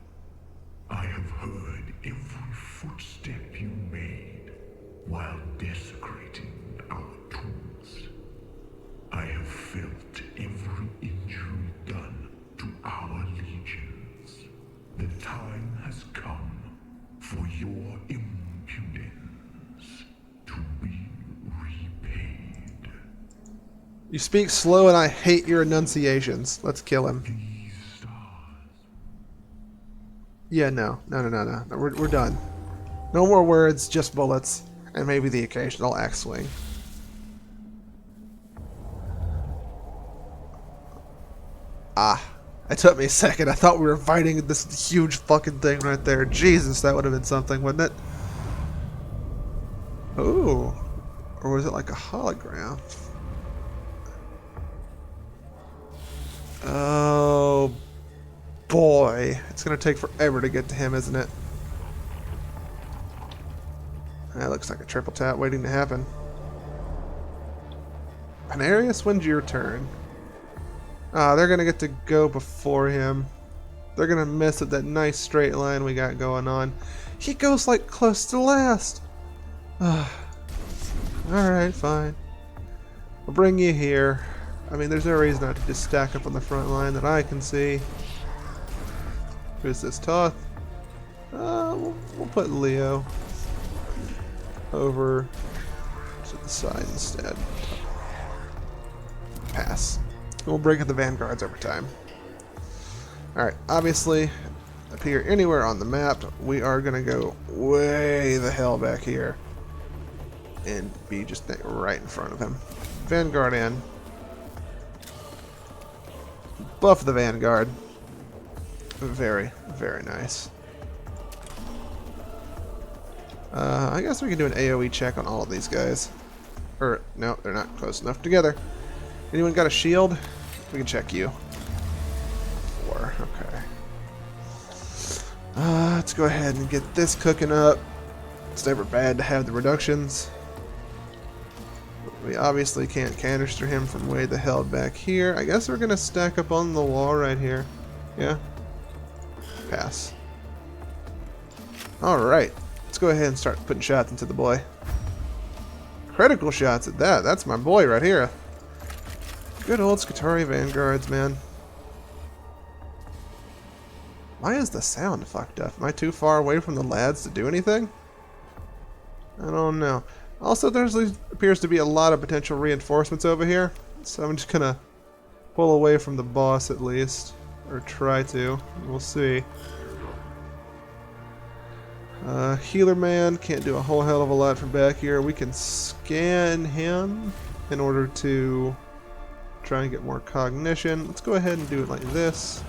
I have heard every footstep you made while desecrating our tools. I have felt every injury done to our legions. The time has come for your impudence to be repaid. You speak slow and I hate your enunciations. Let's kill him. These stars. Yeah, no. We're done. No more words, just bullets. And maybe the occasional axe swing. Ah. It took me a second. I thought we were fighting this huge fucking thing right there. Jesus, that would have been something, wouldn't it? Ooh. Or was it like a hologram? Oh boy. It's gonna take forever to get to him, isn't it? That looks like a triple tap waiting to happen. Panarius, when's your turn? Ah, they're gonna get to go before him. They're gonna miss at that nice straight line we got going on. He goes like close to last. Alright, fine. We'll bring you here. I mean, there's no reason not to just stack up on the front line that I can see. Who's this, Toth? We'll put Leo over to the side instead. Pass. We'll break up the Vanguards over time. Alright, obviously, appear anywhere on the map, we are going to go way the hell back here. And be just right in front of him. Vanguard in. Buff the Vanguard. Very, very nice. I guess we can do an AoE check on all of these guys. Or, no, they're not close enough together. Anyone got a shield? We can check you. 4, okay. Let's go ahead and get this cooking up. It's never bad to have the reductions. We obviously can't canister him from way the hell back here. I guess we're going to stack up on the wall right here. Yeah? Pass. Alright. Let's go ahead and start putting shots into the boy. Critical shots at that. That's my boy right here. Good old Skitarii Vanguards, man. Why is the sound fucked up? Am I too far away from the lads to do anything? I don't know. Also, there appears to be a lot of potential reinforcements over here. So I'm just gonna pull away from the boss at least. Or try to. We'll see. Healer man can't do a whole hell of a lot from back here. We can scan him in order to try and get more cognition. Let's go ahead and do it like this.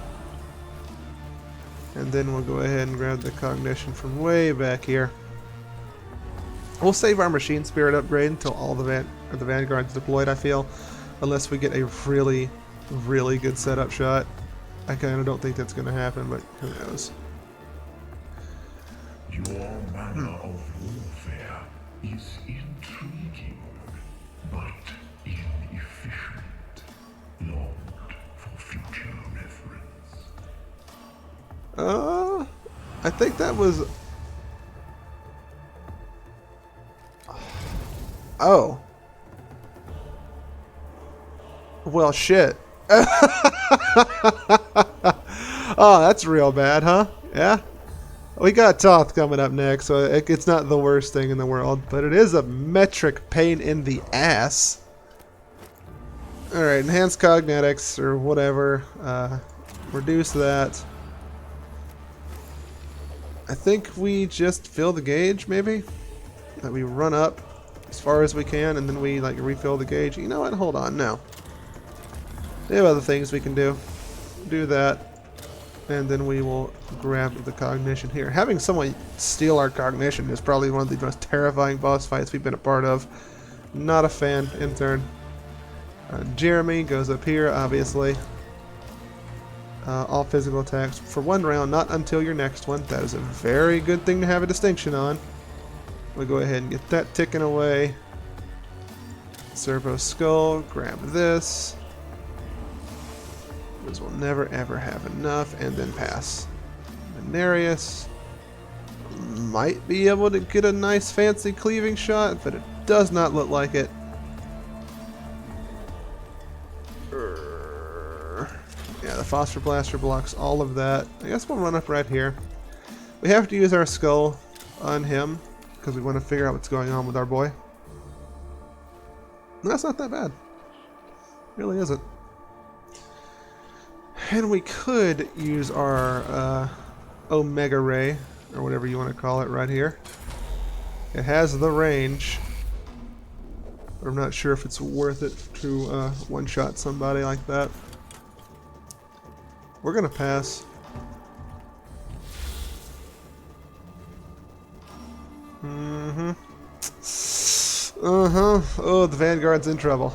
And then we'll go ahead and grab the cognition from way back here. We'll save our machine spirit upgrade until all the Vanguard's deployed, I feel. Unless we get a really, really good setup shot. I kind of don't think that's going to happen, but who knows. Your manner of warfare is intriguing, but inefficient. Longed for future reference. I think that was... Oh. Well, shit. Oh, that's real bad, huh? Yeah? We got Toth coming up next, so it's not the worst thing in the world, but it is a metric pain in the ass. Alright, enhance cognetics, or whatever. Reduce that. I think we just fill the gauge, maybe? That we run up as far as we can, and then we, like, refill the gauge. You know what? Hold on, no. We have other things we can do. Do that. And then we will grab the cognition here. Having someone steal our cognition is probably one of the most terrifying boss fights we've been a part of. Not a fan, intern. Jeremy goes up here, obviously. All physical attacks for 1 round, not until your next one. That is a very good thing to have a distinction on. We'll go ahead and get that ticking away. Servo Skull, grab this. Because we'll never ever have enough, and then pass. Venarius might be able to get a nice fancy cleaving shot, but it does not look like it. Yeah, the Phosphor Blaster blocks all of that. I guess we'll run up right here. We have to use our skull on him, because we want to figure out what's going on with our boy. And that's not that bad. It really isn't. And we could use our Omega Ray, or whatever you want to call it, right here. It has the range, but I'm not sure if it's worth it to one-shot somebody like that. We're gonna pass. Oh, the Vanguard's in trouble.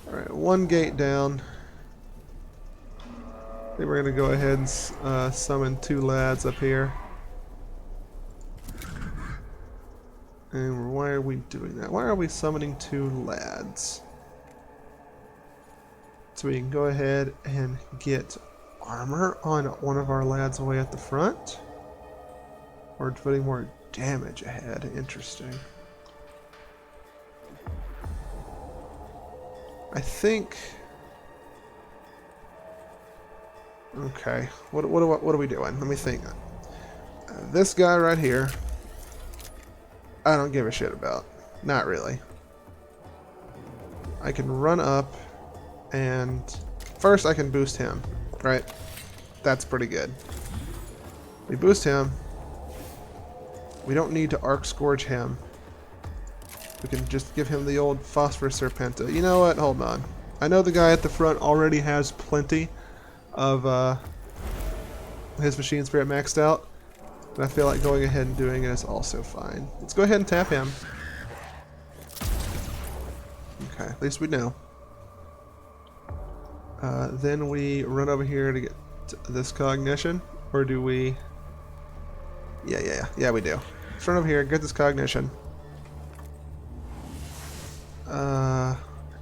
Alright, 1 gate down. I think we're gonna go ahead and summon 2 lads up here. And why are we doing that? Why are we summoning 2 lads? So we can go ahead and get armor on one of our lads away at the front. Or putting more damage ahead. Interesting. I think... Okay, what are we doing? Let me think. This guy right here, I don't give a shit about. Not really. I can run up, and first I can boost him, right? That's pretty good. We boost him. We don't need to Arc Scourge him. We can just give him the old Phosphorus Serpenta. You know what? Hold on. I know the guy at the front already has plenty of his Machine Spirit maxed out, and I feel like going ahead and doing it is also fine. Let's go ahead and tap him. Okay, at least we know. Then we run over here to get this cognition, or do we? Yeah, we do. Let's run over here, get this cognition.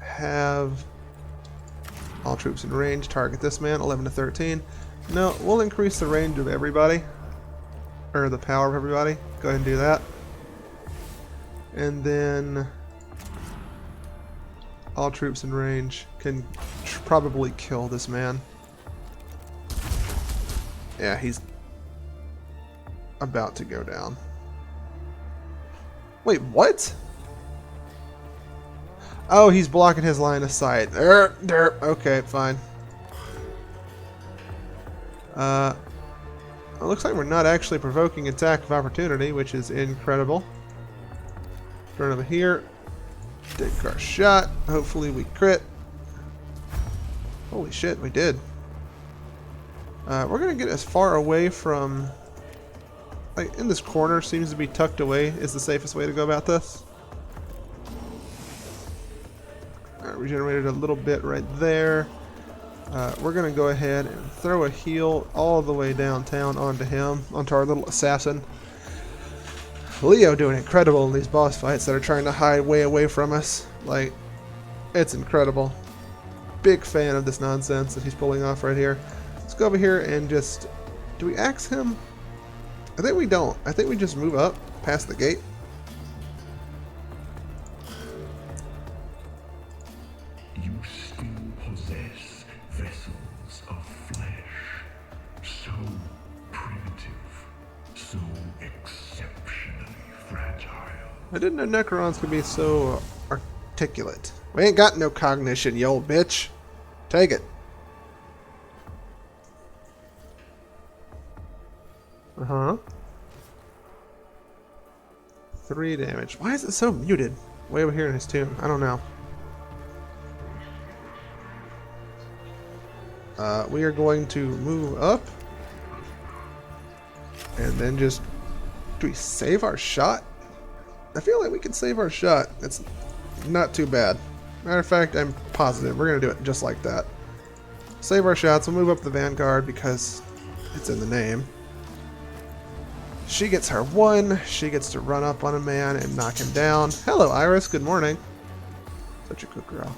Have all troops in range target this man, 11 to 13. No, we'll increase the range of everybody, or the power of everybody. Go ahead and do that. And then all troops in range can probably kill this man. Yeah, he's about to go down. Wait, what? Oh, he's blocking his line of sight. Okay, fine. It looks like we're not actually provoking attack of opportunity, which is incredible. Turn over here. Take our shot. Hopefully we crit. Holy shit, we did. We're gonna get as far away from... Like, in this corner seems to be tucked away is the safest way to go about this. Alright, regenerated a little bit right there. We're gonna go ahead and throw a heal all the way downtown onto him, onto our little assassin. Leo doing incredible in these boss fights that are trying to hide way away from us. Like, it's incredible. big fan of this nonsense that he's pulling off right here. Let's go over here and just... Do we axe him? I think we don't. I think we just move up past the gate. You still possess vessels of flesh, so primitive, so exceptionally fragile. I didn't know Necrons could be so articulate. We ain't got no cognition, you old bitch. Take it. Uh-huh. 3 damage. Why is it so muted? Way over here in his tomb. I don't know. We are going to move up. And then just... Do we save our shot? I feel like we can save our shot. It's not too bad. Matter of fact, I'm positive we're going to do it just like that. Save our shots. We'll move up the Vanguard because it's in the name. She gets her 1. She gets to run up on a man and knock him down. Hello, Iris. Good morning. Such a good girl.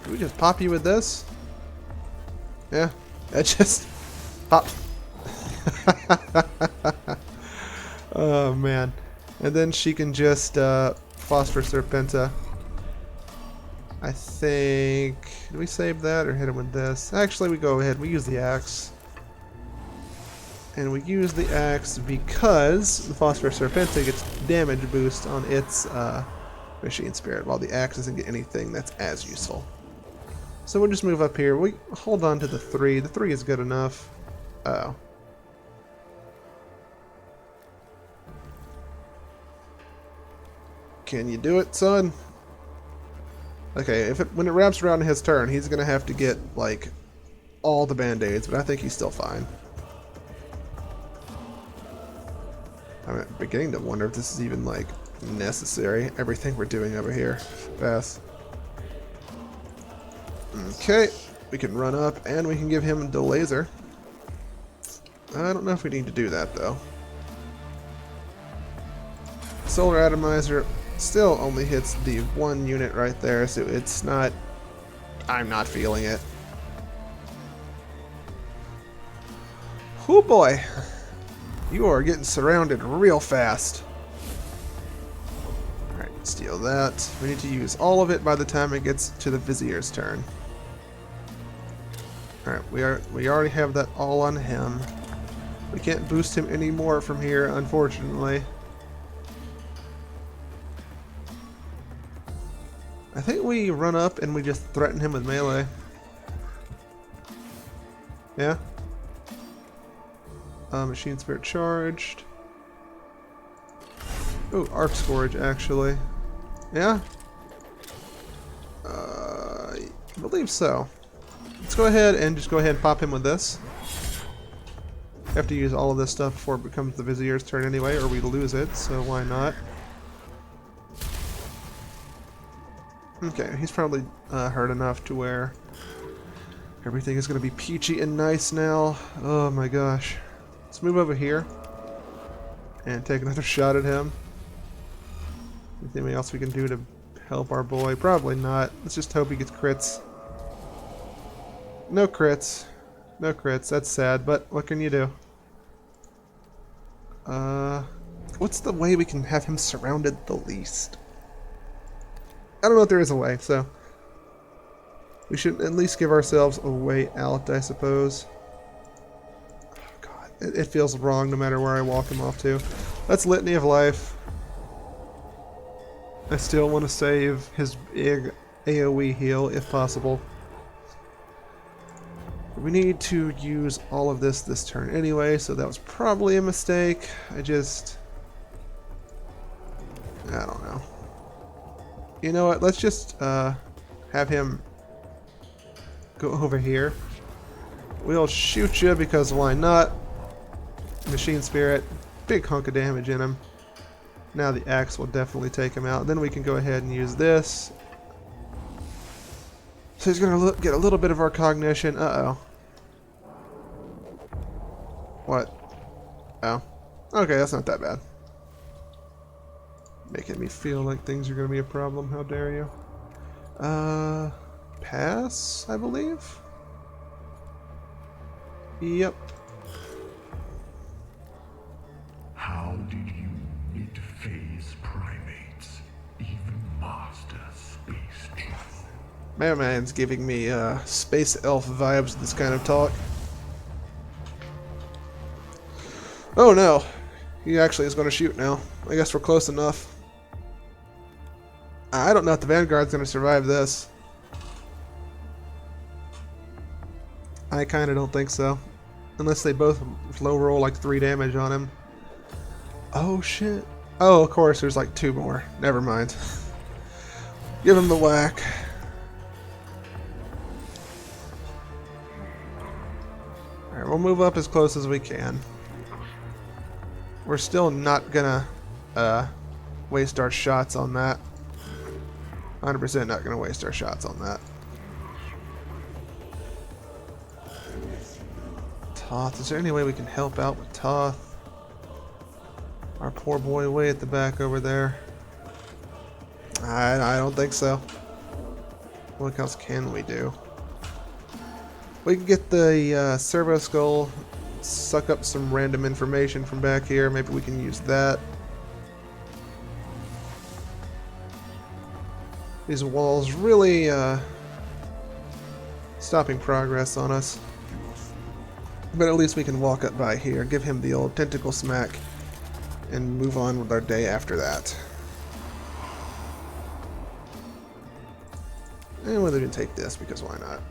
Do we just pop you with this? Yeah. It just... Pop. Oh, man. And then she can just Phosphor Serpenta. I think... Do we save that or hit him with this? Actually, we go ahead. We use the axe. And we use the axe because the Phosphor Serpenta gets damage boost on its Machine Spirit, while the axe doesn't get anything that's as useful. So we'll just move up here. We hold on to the 3. The 3 is good enough. Uh-oh. Can you do it, son? Okay, when it wraps around his turn, he's gonna have to get, like, all the band-aids, but I think he's still fine. I'm beginning to wonder if this is even, like, necessary. Everything we're doing over here. Pass. Okay, we can run up, and we can give him the laser. I don't know if we need to do that, though. Solar Atomizer still only hits the 1 unit right there, so it's not... I'm not feeling it. Oh boy! You are getting surrounded real fast. Alright, steal that. We need to use all of it by the time it gets to the Vizier's turn. Alright, we already have that all on him. We can't boost him anymore from here, unfortunately. I think we run up and we just threaten him with melee. Yeah? Machine Spirit charged. Oh, Arc Scourge, actually. Yeah? I believe so. Let's go ahead and just go ahead and pop him with this. Have to use all of this stuff before it becomes the Vizier's turn anyway, or we lose it, so why not? Okay, he's probably hurt enough to where everything is going to be peachy and nice now. Oh my gosh. Let's move over here and take another shot at him. Anything else we can do to help our boy? Probably not. Let's just hope he gets crits. No crits. No crits. That's sad, but what can you do? What's the way we can have him surrounded the least? I don't know if there is a way, so we should at least give ourselves a way out, I suppose. Oh, God, it feels wrong no matter where I walk him off to. That's Litany of Life. I still want to save his big AoE heal if possible. We need to use all of this turn anyway, so that was probably a mistake. I don't know. You know what, let's just have him go over here. We'll shoot you because why not? Machine Spirit, big hunk of damage in him. Now the axe will definitely take him out. Then we can go ahead and use this. So he's going to get a little bit of our cognition. Uh-oh. What? Oh. Okay, that's not that bad. Making me feel like things are going to be a problem. How dare you? pass, I believe. Yep. How did you mid-phase primates even master space travel? My man's giving me space elf vibes with this kind of talk. Oh no, he actually is going to shoot now. I guess we're close enough. I don't know if the Vanguard's going to survive this. I kind of don't think so. Unless they both low roll like 3 damage on him. Oh shit. Oh, of course, there's like 2 more. Never mind. Give him the whack. Alright, we'll move up as close as we can. We're still not gonna waste our shots on that. 100% not gonna waste our shots on that. Toth, is there any way we can help out with Toth? Our poor boy way at the back over there. I don't think so. What else can we do? We can get the servo skull, suck up some random information from back here. Maybe we can use that. These walls really stopping progress on us. But at least we can walk up by here, give him the old tentacle smack, and move on with our day after that. And we'll even take this, because why not?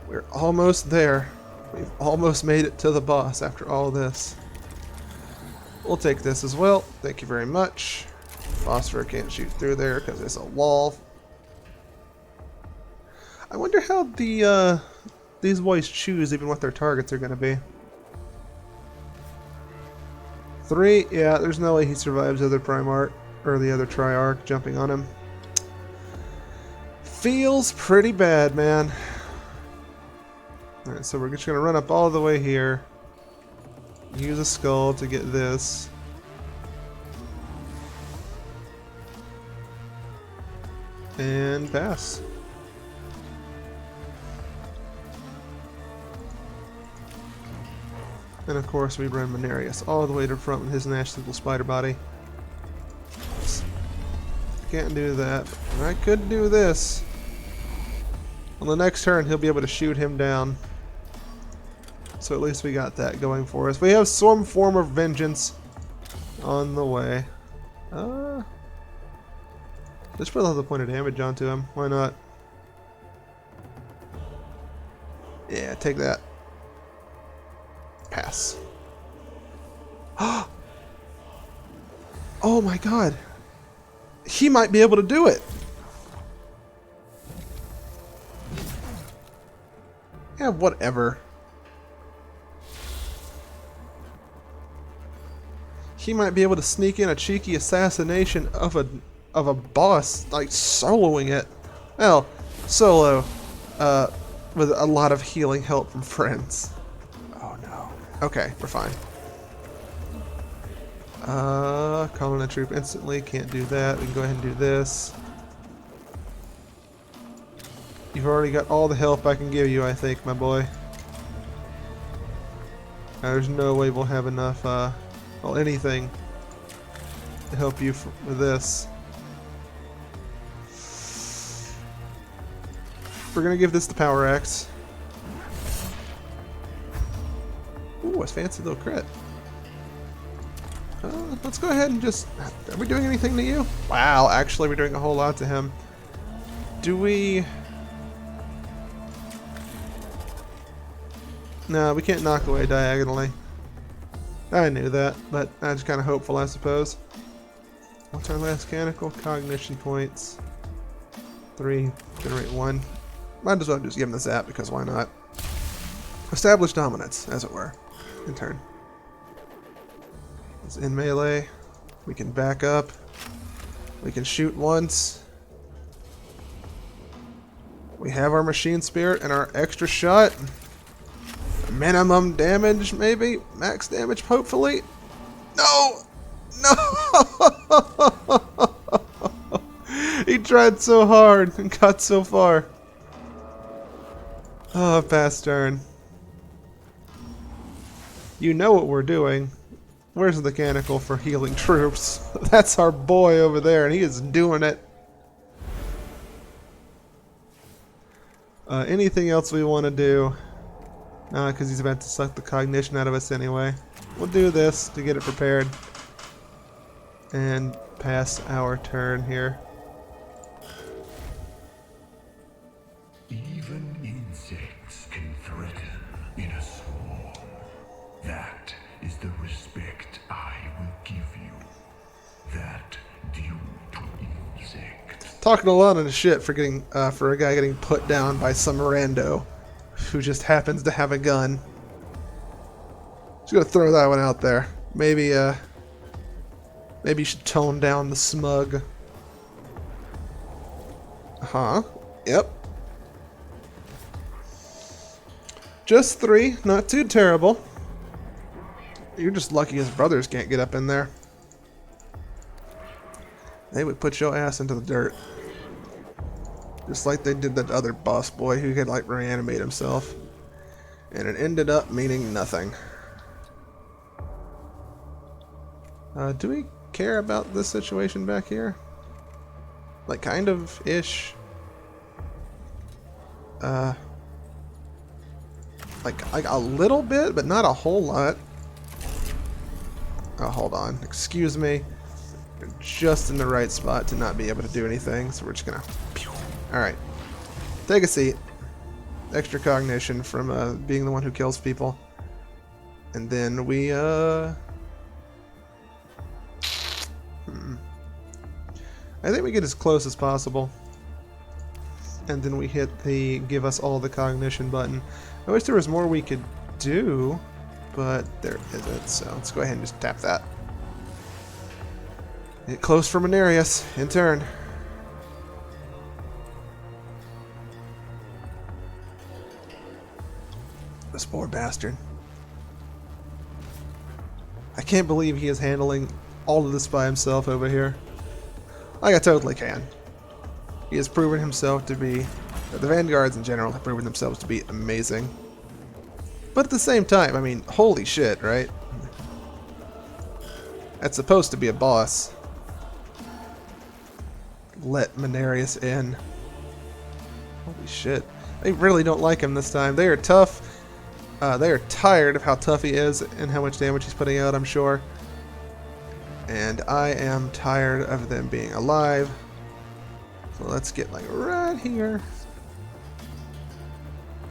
We're almost there. We've almost made it to the boss after all this. We'll take this as well. Thank you very much. Phosphor can't shoot through there because it's a wall. I wonder how these boys choose even what their targets are going to be. 3? Yeah, there's no way he survives the other Primarch or the other Triarch jumping on him. Feels pretty bad, man. Alright, so we're just going to run up all the way here. Use a skull to get this. And pass. And of course we run Mechanicus all the way to the front with his nasty little spider body. Can't do that. I could do this. On the next turn he'll be able to shoot him down. So at least we got that going for us. We have some form of vengeance on the way. Let's put another point of damage onto him. Why not? Yeah, take that. Pass. Oh my god. He might be able to do it. Yeah, whatever. He might be able to sneak in a cheeky assassination of a boss, like soloing it. Well, solo, with a lot of healing help from friends. Oh no. Okay, we're fine. Calling a troop instantly, can't do that. We can go ahead and do this. You've already got all the help I can give you, I think, my boy. There's no way we'll have enough, well, anything to help you with this. We're gonna give this the power axe. Ooh, a fancy little crit. Let's go ahead and just... Are we doing anything to you? Wow, actually we're doing a whole lot to him. Do we... No, we can't knock away diagonally. I knew that, but I was kind of hopeful, I suppose. What's our last mechanical? Cognition points. 3, generate 1. Might as well just give him the zap, because why not? Establish dominance, as it were. In turn. It's in melee. We can back up. We can shoot once. We have our machine spirit and our extra shot. Minimum damage, maybe? Max damage, hopefully? No! No! He tried so hard and got so far. Oh, past turn. You know what we're doing. Where's the mechanical for healing troops? That's our boy over there, and he is doing it. Anything else we want to do? Because he's about to suck the cognition out of us anyway. We'll do this to get it prepared. And pass our turn here. Even insects can threaten in a swarm. That is the respect I will give you. That due to insects. Talking a lot of shit for getting for a guy getting put down by some rando who just happens to have a gun. Just gonna throw that one out there. Maybe maybe you should tone down the smug. Huh? Yep. Just 3, not too terrible. You're just lucky his brothers can't get up in there. They would put your ass into the dirt. Just like they did that other boss boy who could like reanimate himself. And it ended up meaning nothing. Do we care about this situation back here? Like kind of ish. Like a little bit, but not a whole lot. Oh, hold on. Excuse me. You're just in the right spot to not be able to do anything, so we're just gonna... Alright. Take a seat. Extra cognition from being the one who kills people. And then we, I think we get as close as possible. And then we hit the give us all the cognition button. I wish there was more we could do, but there isn't, so let's go ahead and just tap that. Get close for Mechanicus, in turn. This poor bastard. I can't believe he is handling all of this by himself over here. Like I totally can. He has proven himself to be... The Vanguards in general have proven themselves to be amazing. But at the same time, I mean, holy shit, right? That's supposed to be a boss. Let Mechanicus in. Holy shit. They really don't like him this time. They are tough. They are tired of how tough he is and how much damage he's putting out, I'm sure. And I am tired of them being alive. So let's get like right here.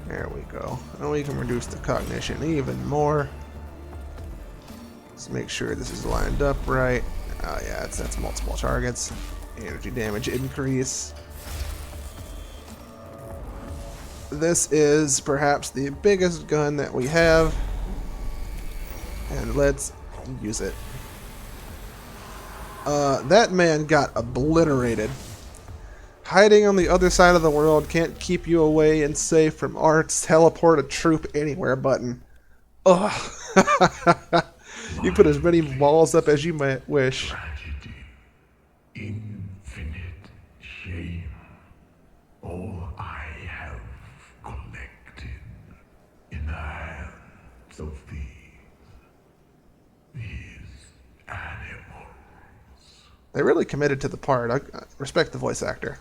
There we go. And we can reduce the cognition even more. Let's make sure this is lined up right. Oh yeah, that's multiple targets. Energy damage increase. This is perhaps the biggest gun that we have. And let's use it. That man got obliterated. Hiding on the other side of the world can't keep you away and safe from our teleport a troop anywhere button. Ugh. You put as many walls up as you might wish. Tragedy, infinite shame. All I have collected in the hands of these animals. They really committed to the part. I respect the voice actor.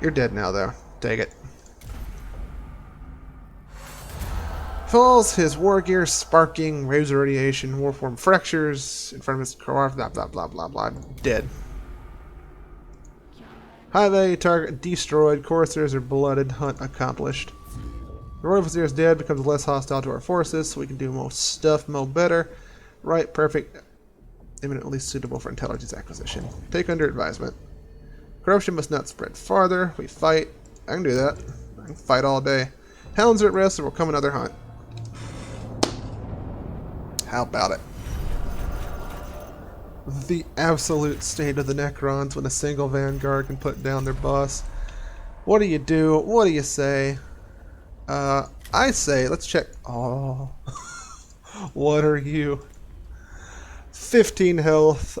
You're dead now, though. Take it. Falls, his war gear sparking, waves of radiation, warform fractures in front of his car, blah blah blah blah blah. Dead. High value target destroyed, coursers are blooded, hunt accomplished. The Royal Vizier is dead, becomes less hostile to our forces, so we can do more stuff, more better. Right, perfect. Eminently suitable for intelligence acquisition. Take under advisement. Corruption must not spread farther. We fight. I can do that. I can fight all day. Hounds are at rest, and will come another hunt. How about it? The absolute state of the Necrons when a single Vanguard can put down their boss. What do you do? What do you say? I say, let's check. Oh. What are you? 15 health.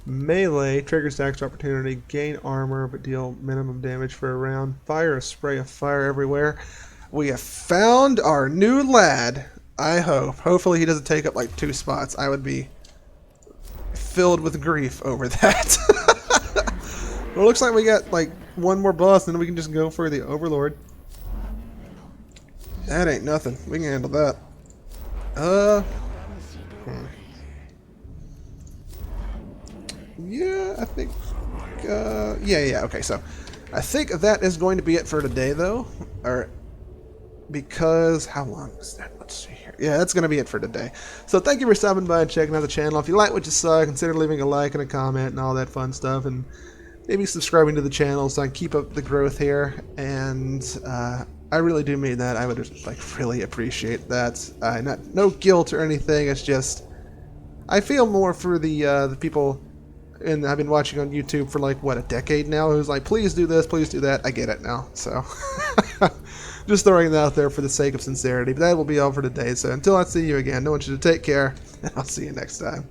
Melee triggers the extra opportunity, gain armor but deal minimum damage for a round. Fire a spray of fire everywhere. We have found our new lad. I hope. Hopefully he doesn't take up like 2 spots. I would be filled with grief over that. Well, it looks like we got like one more boss, and then we can just go for the Overlord. That ain't nothing. We can handle that. Yeah, I think. Yeah. Okay, so I think that is going to be it for today, though. Or because how long is that? Let's see here. Yeah, that's going to be it for today. So thank you for stopping by and checking out the channel. If you like what you saw, consider leaving a like and a comment and all that fun stuff, and maybe subscribing to the channel so I can keep up the growth here. And I really do mean that. I would like really appreciate that. No guilt or anything. It's just I feel more for the people. And I've been watching on YouTube for like, what, a decade now? Who's like, please do this, please do that. I get it now. So, just throwing it out there for the sake of sincerity. But that will be all for today. So, until I see you again, I want you to take care, and I'll see you next time.